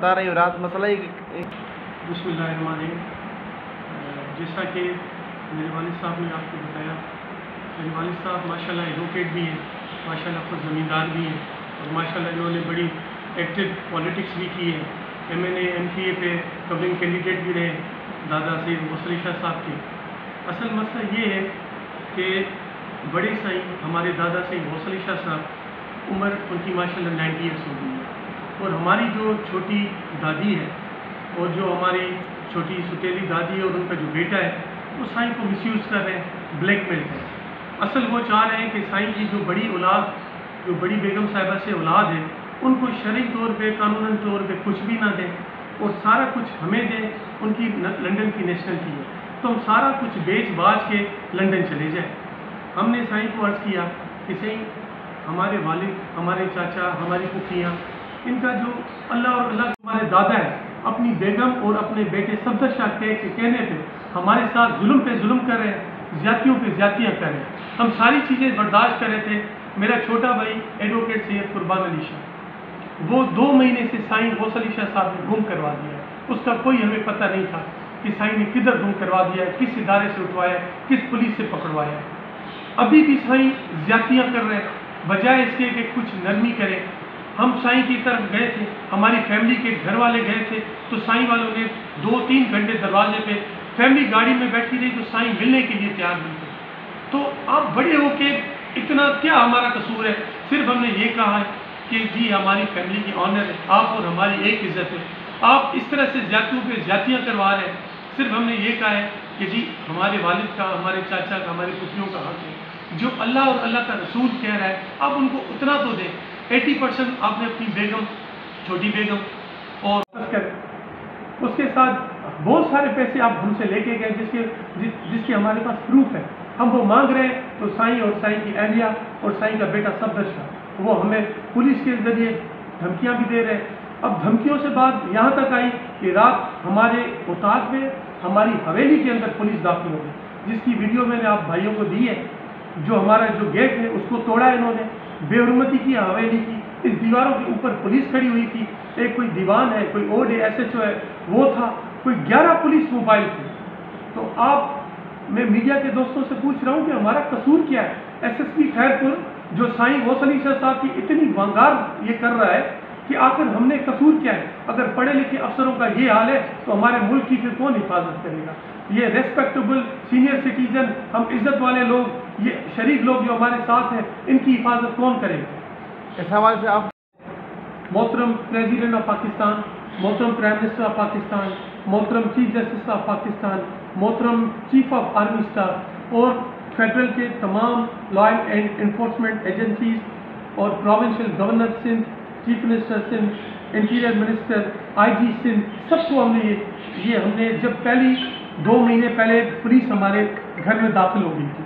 बता रही हो रात मसला ही बिस्मिल्लाहिर्रहमानिर्रहीम। जैसा कि मेरे वालिद साहब ने आपको बताया, मेरे वालिद साहब माशाल्लाह एडवोकेट भी हैं, माशाल्लाह खुद ज़मींदार भी हैं और माशाल्लाह इन्होंने बड़ी एक्टिव पॉलिटिक्स भी की है। MNA MPA पे कवरिंग कैंडिडेट भी रहे दादा सैयद गौस अली शाह साहब के। असल मसला ये है कि बड़े साईं हमारे दादा सैयद गौस अली शाह साहब उम्र उनकी माशाल्लाह 90 ईयर्स हो गई है और हमारी जो छोटी दादी है और जो हमारी छोटी सुतेली दादी है और उनका जो बेटा है वो साईं को मिसयूज़ कर रहे हैं, ब्लैकमेल कर रहे हैं। असल वो चाह रहे हैं कि साईं की जो बड़ी औलाद, जो बड़ी बेगम साहिबा से औलाद है, उनको शरई तौर पे कानूनन तौर पे कुछ भी ना दें और सारा कुछ हमें दें। उनकी लंदन की नेशनलिटी है तो हम सारा कुछ बेच बाज के लंदन चले जाएं। हमने साईं को अर्ज़ किया कि साईं हमारे वालिद, हमारे चाचा, हमारी फुफियाँ, इनका जो अल्लाह और अल्लाह हमारे दादा है अपनी बेगम और अपने बेटे सफदर शाह के कहने पे हमारे साथ जुल्म पे जुल्म कर रहे हैं, ज़्यादतियों पे ज़्यादतियाँ कर रहे हैं। हम सारी चीज़ें बर्दाश्त कर रहे थे। मेरा छोटा भाई एडवोकेट सैयद कुर्बान अली शाह, वो 2 महीने से साईं गौस अली शाह साहब ने गुम करवा दिया है। उसका कोई हमें पता नहीं था कि साईं ने किधर गुम करवा दिया है, किस इदारे से उठवाया है, किस पुलिस से पकड़वाया है। अभी भी साईं ज़्यादतियाँ कर रहे हैं, बजाय इसके कि कुछ नरमी करें। हम साईं की तरफ गए थे, हमारी फैमिली के घर वाले गए थे तो साईं वालों ने 2-3 घंटे दरवाजे पे, फैमिली गाड़ी में बैठी रही तो साईं मिलने के लिए तैयार नहीं थे। तो आप बड़े हो के इतना क्या हमारा कसूर है? सिर्फ हमने ये कहा है कि जी हमारी फैमिली की ऑनर है, आप और हमारी एक इज़्ज़त है। आप इस तरह से ज़्यादतियों पे ज़्यादतियाँ करवा रहे हैं। सिर्फ हमने ये कहा है कि जी हमारे वालिद का, हमारे चाचा का, हमारी पुफियों का हक़ है। जो अल्लाह और अल्लाह का रसूल कह रहा है आप उनको उतना तो दें। 80% आपने अपनी बेगम, छोटी बेगम और उसके साथ बहुत सारे पैसे आप हमसे लेके गए जिसके हमारे पास प्रूफ है। हम वो मांग रहे हैं तो साईं और साईं की अहलिया और साईं का बेटा सफदर शाह वो हमें पुलिस के ज़रिए धमकियाँ भी दे रहे हैं। अब धमकियों से बात यहाँ तक आई कि रात हमारे उताक में हमारी हवेली के अंदर पुलिस दाखिल हो गई, जिसकी वीडियो मैंने आप भाइयों को दी है। जो हमारा जो गेट है उसको तोड़ा है इन्होंने, बेहुरमती की हवेली की। इस दीवारों के ऊपर पुलिस खड़ी हुई थी, एक कोई दीवान है, कोई OD SHO है वो था, कोई 11 पुलिस मोबाइल थे। तो मैं मीडिया के दोस्तों से पूछ रहा हूँ कि हमारा कसूर क्या है? SSP खैरपुर जो साईं गौस अली शाह साहब की इतनी वांगार ये कर रहा है कि आखिर हमने कसूर क्या है? अगर पढ़े लिखे अफसरों का ये हाल है तो हमारे मुल्क की फिर कौन हिफाजत करेगा? ये रेस्पेक्टेबल सीनियर सिटीजन, हम इज्जत वाले लोग, ये शरीफ लोग जो हमारे साथ हैं, इनकी हिफाजत कौन करेगा? इस हवाले से आप मोहतरम प्रेसिडेंट ऑफ पाकिस्तान, मोहतरम प्राइम मिनिस्टर ऑफ पाकिस्तान, मोहतरम चीफ जस्टिस ऑफ पाकिस्तान, मोहतरम चीफ ऑफ आर्मी स्टाफ और फेडरल के तमाम लॉ एंड एनफोर्समेंट एजेंसीज और provincial governor Sindh, chief minister Sindh, interior minister, IG Sindh, सबको हमने जब पहली 2 महीने पहले पुलिस हमारे घर में दाखिल हो गई थी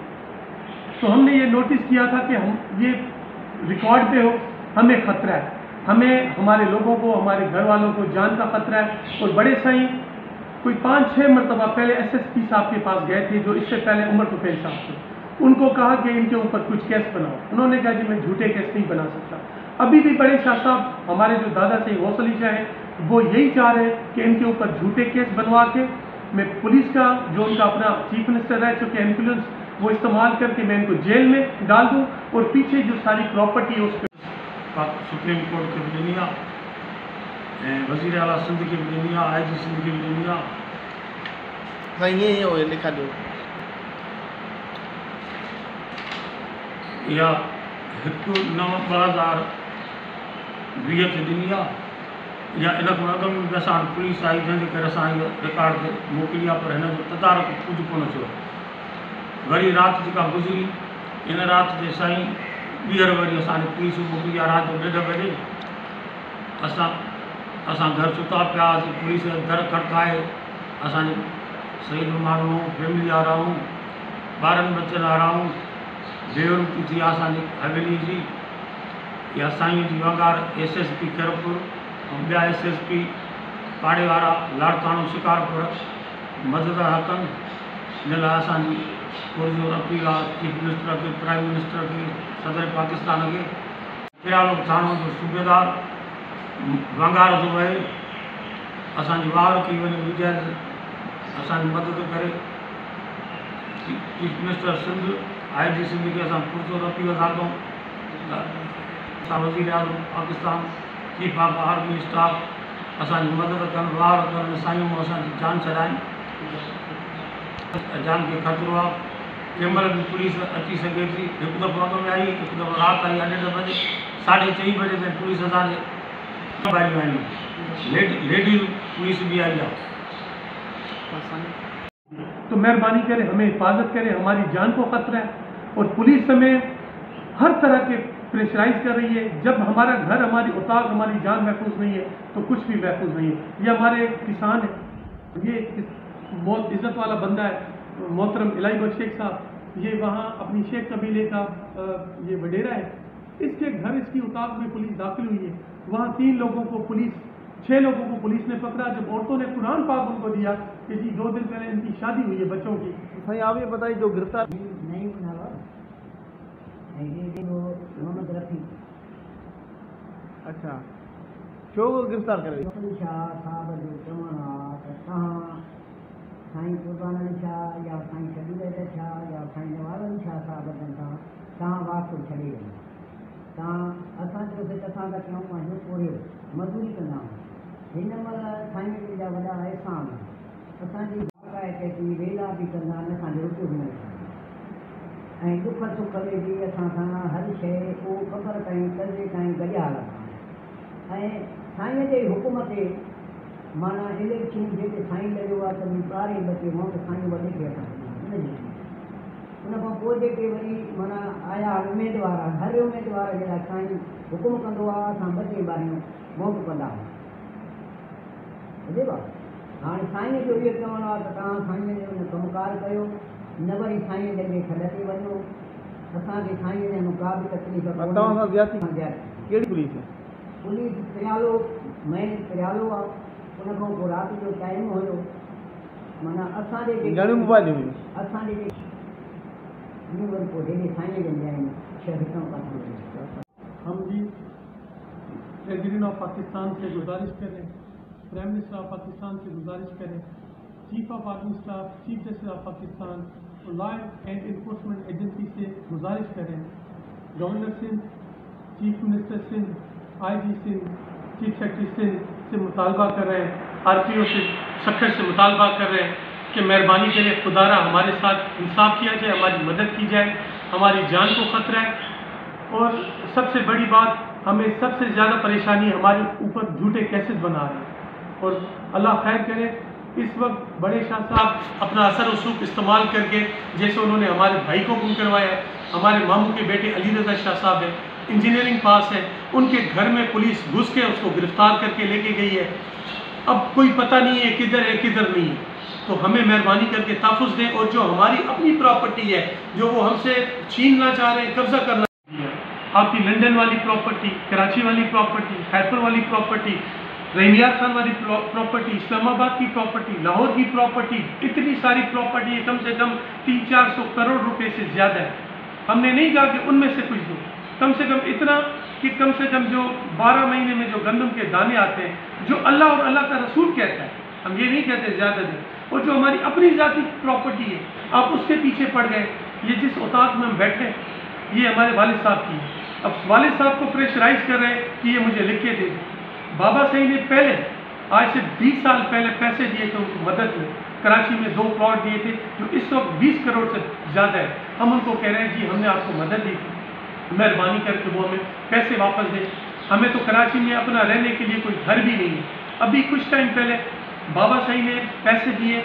तो हमने ये नोटिस किया था कि हम ये रिकॉर्ड पे हो, हमें खतरा है, हमें हमारे लोगों को, हमारे घर वालों को जान का खतरा है। और बड़े साईं कोई 5-6 मरतबा पहले SSP साहब के पास गए थे जो इससे पहले उमर तुफैल साहब थे। उनको कहा कि इनके ऊपर कुछ केस बनाओ, उन्होंने कहा जी मैं झूठे केस नहीं बना सकता। अभी भी बड़े शाह साहब हमारे जो दादा सैयद गौस अली शाह हैं वो यही चाह रहे हैं कि इनके ऊपर झूठे केस बनवा के मैं पुलिस का जो उनका अपना चीफ मिनिस्टर रह चुके इन्फ्लुएंस वो इस्तेमाल करके मैं इनको जेल में डाल दूं और पीछे जो सारी प्रॉपर्टी है उस पर सुप्रीम कोर्ट के भी लिया, वज़ीर आला सिंध के भी लिया, IG सिंध के भी लिया। हाँ ये हो लिखा दो या 1/9/2020 ते ॾिनी आहे या इन खां अॻु में बि असां वटि पुलिस आई जंहिंजे करे असां इहो रिकॉर्ड ते मोकिली आहे, पर हिन जो तदारक कुझु कोन थियो। वरी राति जेका गुज़री, इन राति जे साईं ॿीहर वरी असांजी पुलिस मोकिली आहे राति जो 1:30 बजे। असां घर सुता पिया हुआसीं, पुलिस दर खड़काए, असांजे शहीद माण्हू फैमिली वारा आहियूं, ॿारनि बचनि वारा आहियूं, बेरुमती थी आहे असांजी हवेली जी। या साईं जी वंगार SSP खैरपुर ऐं ॿिया SSP पाड़े वारा लाड़काणो शिकारपुर मदद हक़नि, इन लाइ असांजी पुरज़ोर अपील आहे चीफ मिनिस्टर खे, प्राइम मिनिस्टर खे, सदर पाकिस्तान खे। किरालो थाणो जो सूबेदार वंगार जो आहे असांजी वार कई वञे विजय असांजी मदद करे। Chief minister Sindh IG Sindh खे असां पुरज़ोर अपील था कयूं असां वज़ीर आज़म Pakistan chief of army staff असांजी मदद कनि वार कनि साईं असांजी जान छॾाइनि। जान खे ख़तरो आहे कंहिं महिल बि पुलिस अची सघे थी। हिकु दफ़ो अॻ में आई हिकु दफ़ो राति आई 2:30 बजे 4:30 बजे ताईं पुलिस असांजे आहियूं लेडीज़ पुलिस भी आई है। तो मेहरबानी करें हमें हिफाजत करें, हमारी जान को खतरा है और पुलिस हमें हर तरह के प्रेशराइज कर रही है। जब हमारा घर, हमारी औताक, हमारी जान महफूज नहीं है तो कुछ भी महफूज नहीं है। ये हमारे किसान है, ये बहुत इज्जत वाला बंदा है मोहतरम इलाही बख्श शेख साहब, ये वहाँ अपनी शेख कबीले का ये वडेरा है। इसके घर, इसकी औताक में पुलिस दाखिल हुई है। वहाँ 3 लोगों को पुलिस 6 लोगों को पुलिस ने पकड़ा। जब औरतों ने कुरान पाक उनको दिया कि जी 2 दिन पहले इनकी शादी हुई है बच्चों की। भाई आप ये बताइए जो गिरफ्तार नहीं बनावा वो मोहम्मद रफी अच्छा छो गिरफ्तार करे शाह साहब जो चवण आहे त तव्हां साईं कुर्बान अली शाह या साईं शबीर अली शाह या साईं नवाज़ अली शाह साहब तव्हां वास्तो छॾे वञो। तव्हां असां चयोसीं त असां त कयूं पंहिंजो पूरियो मज़दूरी कंदा आहियूं। हिन महिल साईं जी जा वॾा अहसान असांजी बाक़ाइदे थी वेला बि कंदा आहिनि, असांजो रुपयो बि न खाईंदा ऐं दुख सुख में बि असां सां हर शइ को ख़बर ताईं कर्ज़े ताईं गॾियाल ऐं साईं जे हुकुम ते माना इलेक्शन जेके साईं लॻियो आहे त 12 बचे मौत साईं वॾे खे असां उन खां पोइ जेके वरी माना आया उमेदवार, हर उमेदवार जे लाइ साईं हुकुम कंदो आहे असां 2-12 मौत कंदा आहियूं। ॿुधो हाणे साईं जो इहो चवणो आहे त तव्हां साईं जो उन कमुकार कयो, न वरी साईं जे खॾ ते वञो। असांखे साईं जे का बि तकलीफ़ कहिड़ी पुलिस है? पुलिस प्रियालो मेन प्रियालो आहे। उन खां पोइ राति जो टाइम हुयो माना असांजे घणियूं मोबाइलियूं हुयूं? असांजे वरी पोइ हेॾे साईं जंहिंजा आहिनि 6 हम भी प्रेसिडेंट ऑफ पाकिस्तान से गुजारिश करें, प्राइम मिनिस्टर ऑफ पाकिस्तान से गुजारिश करें, chief of army staff, chief justice of Pakistan, law and enforcement agency से गुजारिश करें, governor Sindh, chief minister Sindh, IG Sindh, chief secretary Sindh से मुतालबा कर रहे हैं, RPO से सख्त से मुतालबा कर रहे हैं कि मेहरबानी करें खुदारा हमारे साथ इंसाफ किया जाए, हमारी मदद की जाए, हमारी जान को ख़तरा है। और सबसे बड़ी बात, हमें सबसे ज़्यादा परेशानी हमारे ऊपर झूठे केसेस बना रहे हैं और अल्लाह खैर करे। इस वक्त बड़े शाह साहब अपना असर वसूख इस्तेमाल करके, जैसे उन्होंने हमारे भाई को गुम करवाया है, हमारे मामू के बेटे अली रज़ा शाह साहब है, इंजीनियरिंग पास है, उनके घर में पुलिस घुस के उसको गिरफ्तार करके लेके गई है। अब कोई पता नहीं है किधर है किधर नहीं है। तो हमें मेहरबानी करके तहफ़्फ़ुज़ दें और जो हमारी अपनी प्रॉपर्टी है जो वो हमसे छीनना चाह रहे हैं, कब्जा करना है, आपकी लंदन वाली प्रॉपर्टी, कराची वाली प्रॉपर्टी, खैबर वाली प्रॉपर्टी, रहीमियार खान वाली प्रॉपर्टी, इस्लामाबाद की प्रॉपर्टी, लाहौर की प्रॉपर्टी, इतनी सारी प्रॉपर्टी है, कम से कम 300-400 करोड़ रुपए से ज़्यादा है। हमने नहीं कहा कि उनमें से कुछ दो, कम से कम इतना कि कम से कम जो 12 महीने में जो गंदम के दाने आते हैं, जो अल्लाह और अल्लाह का रसूल कहता है, हम ये नहीं कहते ज़्यादा दें, और जो हमारी अपनी ज़ाती प्रॉपर्टी है आप उसके पीछे पड़ गए। ये जिस औताक में हम बैठे ये हमारे वालिद साहब की है। अब वालिद साहब को प्रेशराइज कर रहे हैं कि ये मुझे लिख के दे दें। बाबा साईं ने पहले आज से 20 साल पहले पैसे दिए थे उनको मदद में, कराची में 2 प्लॉट दिए थे जो इस वक्त 20 करोड़ से ज़्यादा है। हम उनको कह रहे हैं जी हमने आपको मदद दी थी, मेहरबानी करके वो हमें पैसे वापस दें। हमें तो कराची में अपना रहने के लिए कोई घर भी नहीं है। अभी कुछ टाइम पहले बाबा साईं ने पैसे दिए,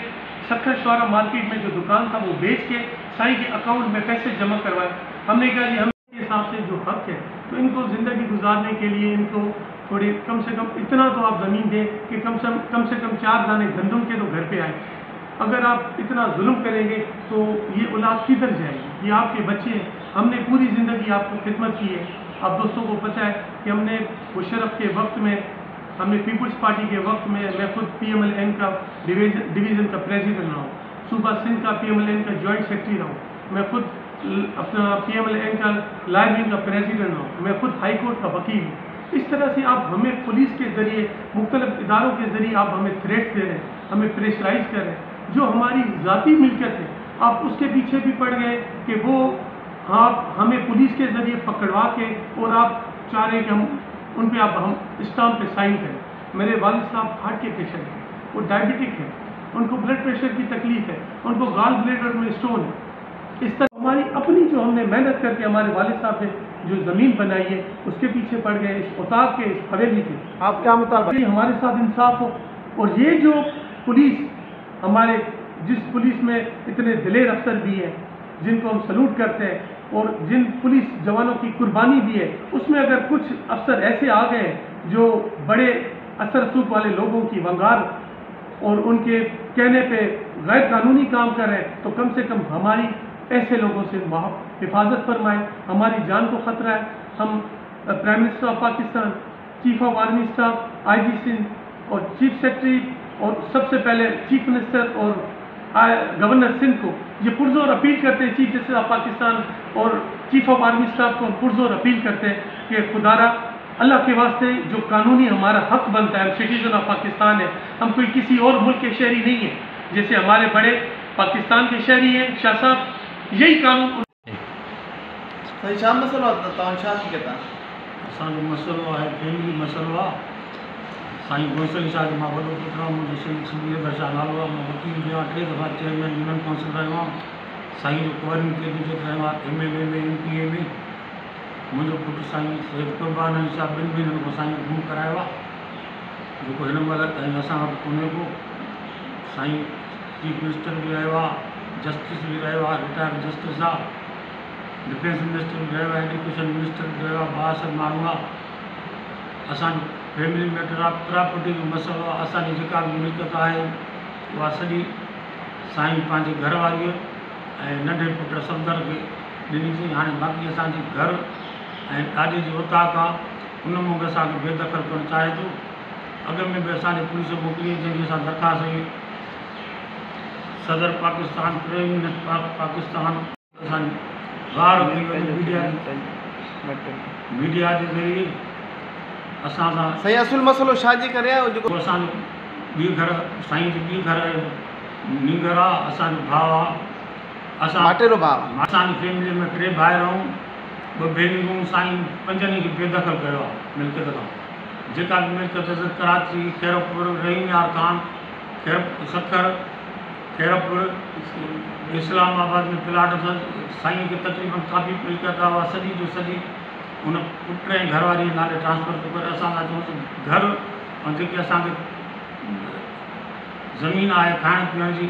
सखर शौरा मार्केट में जो दुकान था वो बेच के साईं के अकाउंट में पैसे जमा करवाए। हमने कहा जी हम हिसाब से जो हक है तो इनको ज़िंदगी गुजारने के लिए इनको थोड़ी कम से कम इतना तो आप ज़मीन दें कि कम से कम 4 दाने गंदम के तो घर पे आए। अगर आप इतना जुल्म करेंगे तो ये औलाद किधर जाएगी? ये आपके बच्चे हैं। हमने पूरी ज़िंदगी आपको खिदमत की है। आप दोस्तों को पता है कि हमने मुशर्रफ के वक्त में, हमने पीपल्स पार्टी के वक्त में, मैं खुद PMLN का डिवीज़न का प्रेसिडेंट रहा हूँ, सूबा सिंध का PMLN का जॉइंट सेक्रेटरी रहा हूँ, मैं खुद अपना PMLN का लाइब्रेरी का प्रेसिडेंट रहा हूँ, मैं खुद हाई कोर्ट का वकील हूँ। इस तरह से आप हमें पुलिस के ज़रिए, मुख्तलिफ इदारों के ज़रिए आप हमें थ्रेट दे रहे हैं, हमें प्रेशराइज कर रहे हैं। जो हमारी ज़ाती मिल्कियत है, आप उसके पीछे भी पड़ गए कि वो आप हमें पुलिस के ज़रिए पकड़वा के और आप चाह रहे हैं कि हम उन पे हम स्टाम्प पे साइन करें। मेरे वालिद साहब हार्ट के पेशेंट हैं, वो डायबिटिक है, उनको ब्लड प्रेशर की तकलीफ है, उनको गाल ब्लेडर में स्टोन है। इस तरह हमारी अपनी जो हमने मेहनत करके हमारे वालिद साहब ने जो ज़मीन बनाई है उसके पीछे पड़ गए, इस उताब के, इस हवेली के। आप क्या मुताबिक हमारे साथ इंसाफ हो। और ये जो पुलिस हमारे, जिस पुलिस में इतने दिलेर अफसर भी हैं जिनको हम सलूट करते हैं और जिन पुलिस जवानों की कुर्बानी भी है, उसमें अगर कुछ अफसर ऐसे आ गए जो बड़े असर रसूख वाले लोगों की वंगार और उनके कहने पे गैर कानूनी काम कर रहे हैं, तो कम से कम हमारी ऐसे लोगों से हिफाजत फरमाएं। हमारी जान को ख़तरा है। हम prime minister of Pakistan, chief of army staff, IG Sindh और चीफ सेक्रेटरी और सबसे पहले चीफ मिनिस्टर और गवर्नर सिंध को ये पुरजोर अपील करते हैं, चीफ जस्टिस ऑफ पाकिस्तान और चीफ ऑफ आर्मी स्टाफ को पुरजोर अपील करते हैं कि खुदारा अल्लाह के वास्ते जो कानूनी हमारा हक बनता है, हम सिटीजन ऑफ पाकिस्तान है, हम कोई किसी और मुल्क के शहरी नहीं है, जैसे हमारे बड़े पाकिस्तान के शहरी हैं शाह साहब, यही कानून। साईं छा मसइलो आहे, तव्हां छा थी कहता? असांजो मसइलो आहे, फैमिली मसइलो आहे। साईं गोसली शाह जो मां वॾो पुटु आहियां, मुंहिंजो सिंधी दर्शा नालो आहे, मां वकील बि आहियां, 3 दफ़ा चेयरमैन यूनियन काउंसिल रहियो आहियां। साईं जो क्वारन कैंडिडेट रहियो आहे, MLA में, MPA में। मुंहिंजो पुटु साईं सैयद कुर्बान अली शाह 2 महीननि खां साईं गुम करायो आहे, जेको हिन महिल ताईं असां वटि कोन्हे को। साईं चीफ मिनिस्टर बि रहियो आहे, जस्टिस बि रहियो आहे, रिटायर्ड जस्टिस आहे, डिफेंस मिनिस्टर बि रहियो आहे, एजुकेशन मिनिस्टर बि रहियो आहे, 62 माण्हू आहे। असांजो फैमिली मैटर आहे, प्रॉपर्टी जो मसइलो आहे। असांजी जेका बि मिल्कियत आहे उहा सॼी साईं पंहिंजे घरवारीअ ऐं नंढे पुटु सफदर खे ॾिनी अथई। हाणे बाक़ी असांजी घर ऐं ॾाॾे जी उताक आहे, उन मां बि असांखे बेदख़ल करणु चाहे थो। अॻ में बि असांजे पुलिस मोकिली, जंहिंजी असां दरख़्वास्त हुई सदर पाकिस्तान, प्राइम मिनिस्टर पाकिस्तान, असांजी गाड़ कई वई मीडिया जे ज़रिए। असां सां साईं असुल मसइलो छा जे करे आहे जेको असांजो ॿी घर, साईं जो ॿी घर नींगर आहे, असांजो भाउ आहे, असां माटेरो भाउ? असांजी फैमिली में 3 भाइर आहियूं, 2 भेनरूं। साईं 5 खे बेदख़ल कयो आहे मिल्कियत खां। जेका बि मिल्कियत कराची, खैरपुर, रहीमयार खान, सखर, खैरपुर, इस्लामाबाद में प्लाट अथसि। साईं खे तक़रीबन काफ़ी मिल्कियत आहे, उहा सॼी जो सॼी उन पुट ऐं घरवारी नाले ट्रांसफर थो करे। असां था चऊं घर ऐं जेके असांखे ज़मीन आहे खाइण पीअण जी,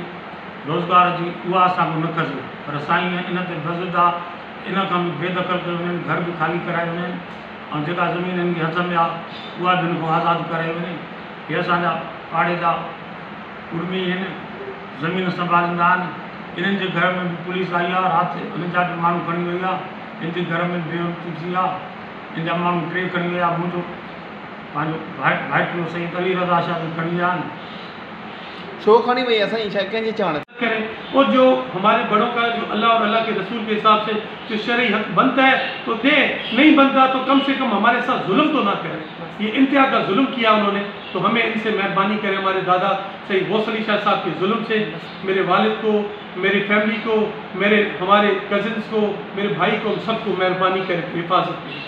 रोज़गार जी, उहा असांखे न खसे। पर साईं इन ते बज़द आहे, इन खां बि बेदख़ल कयो वञे, घर बि ख़ाली कराए वञे ऐं जेका ज़मीन हिन खे हथ में आहे उहा बि हिन खां आज़ादु कराए वञे। हे असांजा पाड़े जा कुर्मी आहिनि, ज़मीन संभालींदा आहिनि। इन्हनि जे घर में बि पुलिस आई आहे, राति हिन जा बि माण्हू खणी वई आहे। इन जे घर में बेवती थी आहे, इन जा माण्हू 3 खणी विया। मुंहिंजो पंहिंजो भाइटियो सईद अली रज़ा शाह बि खणी विया आहिनि। छो खणी वई आहे साईं, छा कंहिंजे चवण? करें और जो हमारे बड़ों का जो अल्लाह और अल्लाह के रसूल के हिसाब से जो शरई हक बनता है तो दे, नहीं बनता तो कम से कम हमारे साथ जुल्म तो ना करें। ये इंतहा का जुल्म किया उन्होंने, तो हमें इनसे मेहरबानी करें। हमारे दादा सईद गौसली शाह साहब के जुल्म से मेरे वालिद को, मेरी फैमिली को, हमारे कज़न्स को, मेरे भाई को, सबको मेहरबानी करें, हिफाजत करें।